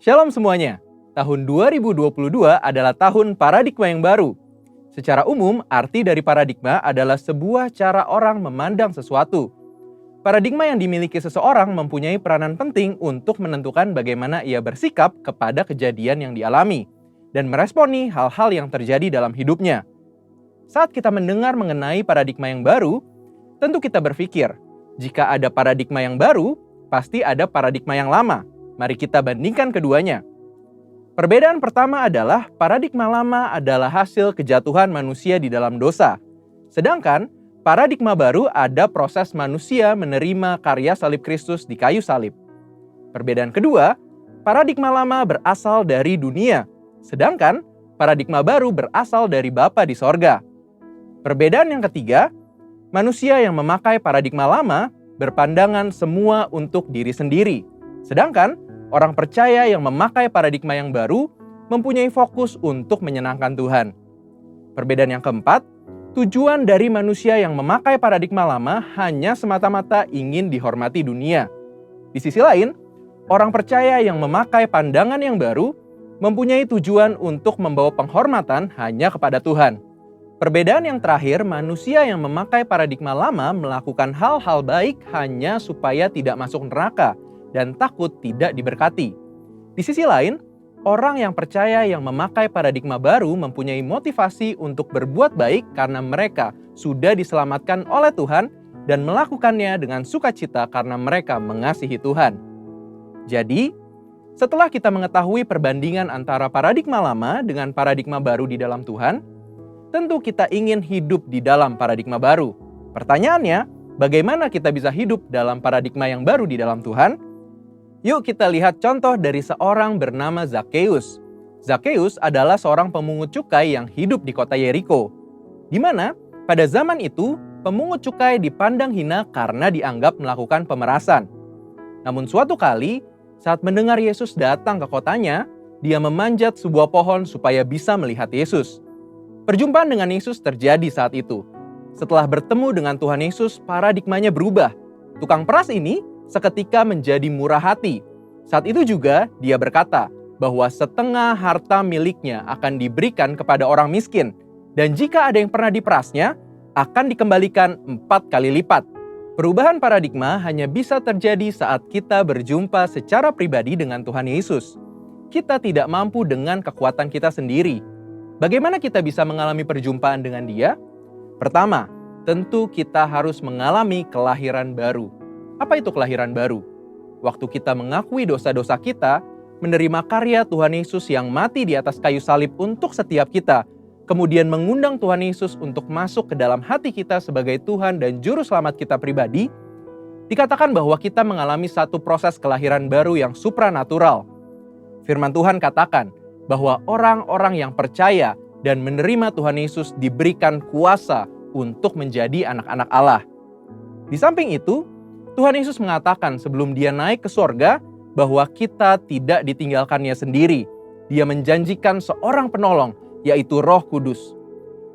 Shalom semuanya. Tahun 2022 adalah tahun paradigma yang baru. Secara umum, arti dari paradigma adalah sebuah cara orang memandang sesuatu. Paradigma yang dimiliki seseorang mempunyai peranan penting untuk menentukan bagaimana ia bersikap kepada kejadian yang dialami dan meresponi hal-hal yang terjadi dalam hidupnya. Saat kita mendengar mengenai paradigma yang baru, tentu kita berpikir, jika ada paradigma yang baru, pasti ada paradigma yang lama. Mari kita bandingkan keduanya. Perbedaan pertama adalah paradigma lama adalah hasil kejatuhan manusia di dalam dosa. Sedangkan paradigma baru ada proses manusia menerima karya salib Kristus di kayu salib. Perbedaan kedua, paradigma lama berasal dari dunia. Sedangkan paradigma baru berasal dari Bapa di sorga. Perbedaan yang ketiga, manusia yang memakai paradigma lama berpandangan semua untuk diri sendiri. Sedangkan orang percaya yang memakai paradigma yang baru mempunyai fokus untuk menyenangkan Tuhan. Perbedaan yang keempat, tujuan dari manusia yang memakai paradigma lama hanya semata-mata ingin dihormati dunia. Di sisi lain, orang percaya yang memakai pandangan yang baru mempunyai tujuan untuk membawa penghormatan hanya kepada Tuhan. Perbedaan yang terakhir, manusia yang memakai paradigma lama melakukan hal-hal baik hanya supaya tidak masuk neraka dan takut tidak diberkati. Di sisi lain, orang yang percaya yang memakai paradigma baru mempunyai motivasi untuk berbuat baik karena mereka sudah diselamatkan oleh Tuhan dan melakukannya dengan sukacita karena mereka mengasihi Tuhan. Jadi, setelah kita mengetahui perbandingan antara paradigma lama dengan paradigma baru di dalam Tuhan, tentu kita ingin hidup di dalam paradigma baru. Pertanyaannya, bagaimana kita bisa hidup dalam paradigma yang baru di dalam Tuhan? Yuk kita lihat contoh dari seorang bernama Zakheus. Zakheus adalah seorang pemungut cukai yang hidup di kota Yeriko, di mana pada zaman itu pemungut cukai dipandang hina karena dianggap melakukan pemerasan. Namun suatu kali, saat mendengar Yesus datang ke kotanya, dia memanjat sebuah pohon supaya bisa melihat Yesus. Perjumpaan dengan Yesus terjadi saat itu. Setelah bertemu dengan Tuhan Yesus, paradigmanya berubah. Tukang peras ini seketika menjadi murah hati. Saat itu juga dia berkata bahwa setengah harta miliknya akan diberikan kepada orang miskin. Dan jika ada yang pernah diperasnya, akan dikembalikan 4 kali lipat. Perubahan paradigma hanya bisa terjadi saat kita berjumpa secara pribadi dengan Tuhan Yesus. Kita tidak mampu dengan kekuatan kita sendiri. Bagaimana kita bisa mengalami perjumpaan dengan Dia? Pertama, tentu kita harus mengalami kelahiran baru. Apa itu kelahiran baru? Waktu kita mengakui dosa-dosa kita, menerima karya Tuhan Yesus yang mati di atas kayu salib untuk setiap kita, kemudian mengundang Tuhan Yesus untuk masuk ke dalam hati kita sebagai Tuhan dan Juru Selamat kita pribadi, dikatakan bahwa kita mengalami satu proses kelahiran baru yang supranatural. Firman Tuhan katakan bahwa orang-orang yang percaya dan menerima Tuhan Yesus diberikan kuasa untuk menjadi anak-anak Allah. Di samping itu, Tuhan Yesus mengatakan sebelum dia naik ke sorga bahwa kita tidak ditinggalkannya sendiri. Dia menjanjikan seorang penolong, yaitu Roh Kudus.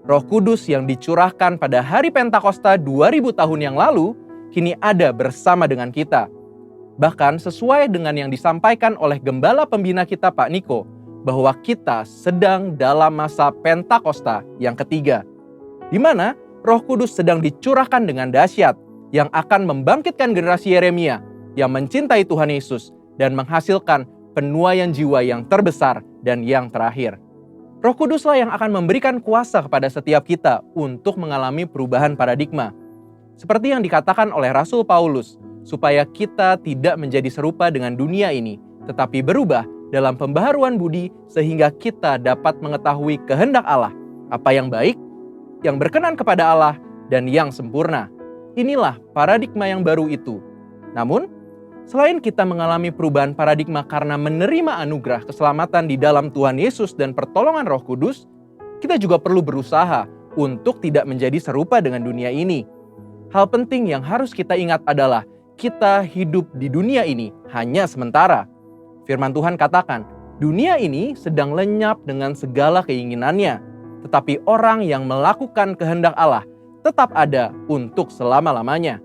Roh Kudus yang dicurahkan pada hari Pentakosta 2000 tahun yang lalu, kini ada bersama dengan kita. Bahkan sesuai dengan yang disampaikan oleh gembala pembina kita Pak Niko, bahwa kita sedang dalam masa Pentakosta yang ketiga, di mana Roh Kudus sedang dicurahkan dengan dahsyat, yang akan membangkitkan generasi Yeremia yang mencintai Tuhan Yesus dan menghasilkan penuaian jiwa yang terbesar dan yang terakhir. Roh Kuduslah yang akan memberikan kuasa kepada setiap kita untuk mengalami perubahan paradigma. Seperti yang dikatakan oleh Rasul Paulus, supaya kita tidak menjadi serupa dengan dunia ini, tetapi berubah dalam pembaharuan budi sehingga kita dapat mengetahui kehendak Allah, apa yang baik, yang berkenan kepada Allah, dan yang sempurna. Inilah paradigma yang baru itu. Namun, selain kita mengalami perubahan paradigma karena menerima anugerah keselamatan di dalam Tuhan Yesus dan pertolongan Roh Kudus, kita juga perlu berusaha untuk tidak menjadi serupa dengan dunia ini. Hal penting yang harus kita ingat adalah kita hidup di dunia ini hanya sementara. Firman Tuhan katakan, dunia ini sedang lenyap dengan segala keinginannya, tetapi orang yang melakukan kehendak Allah tetap ada untuk selama-lamanya.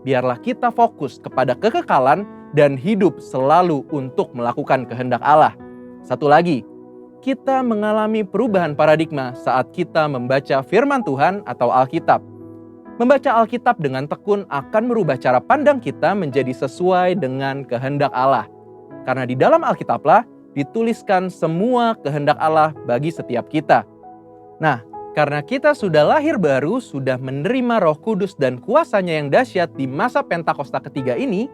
Biarlah kita fokus kepada kekekalan dan hidup selalu untuk melakukan kehendak Allah. Satu lagi, kita mengalami perubahan paradigma saat kita membaca firman Tuhan atau Alkitab. Membaca Alkitab dengan tekun akan merubah cara pandang kita menjadi sesuai dengan kehendak Allah. Karena di dalam Alkitablah dituliskan semua kehendak Allah bagi setiap kita. Nah, karena kita sudah lahir baru, sudah menerima Roh Kudus dan kuasanya yang dahsyat di masa Pentakosta ketiga ini,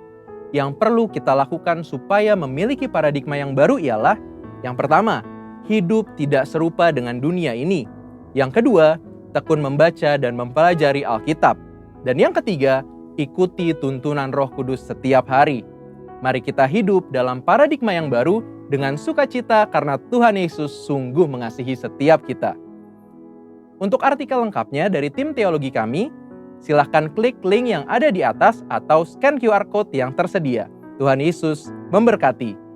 yang perlu kita lakukan supaya memiliki paradigma yang baru ialah, yang pertama, hidup tidak serupa dengan dunia ini. Yang kedua, tekun membaca dan mempelajari Alkitab. Dan yang ketiga, ikuti tuntunan Roh Kudus setiap hari. Mari kita hidup dalam paradigma yang baru dengan sukacita karena Tuhan Yesus sungguh mengasihi setiap kita. Untuk artikel lengkapnya dari tim teologi kami, silahkan klik link yang ada di atas atau scan QR Code yang tersedia. Tuhan Yesus memberkati.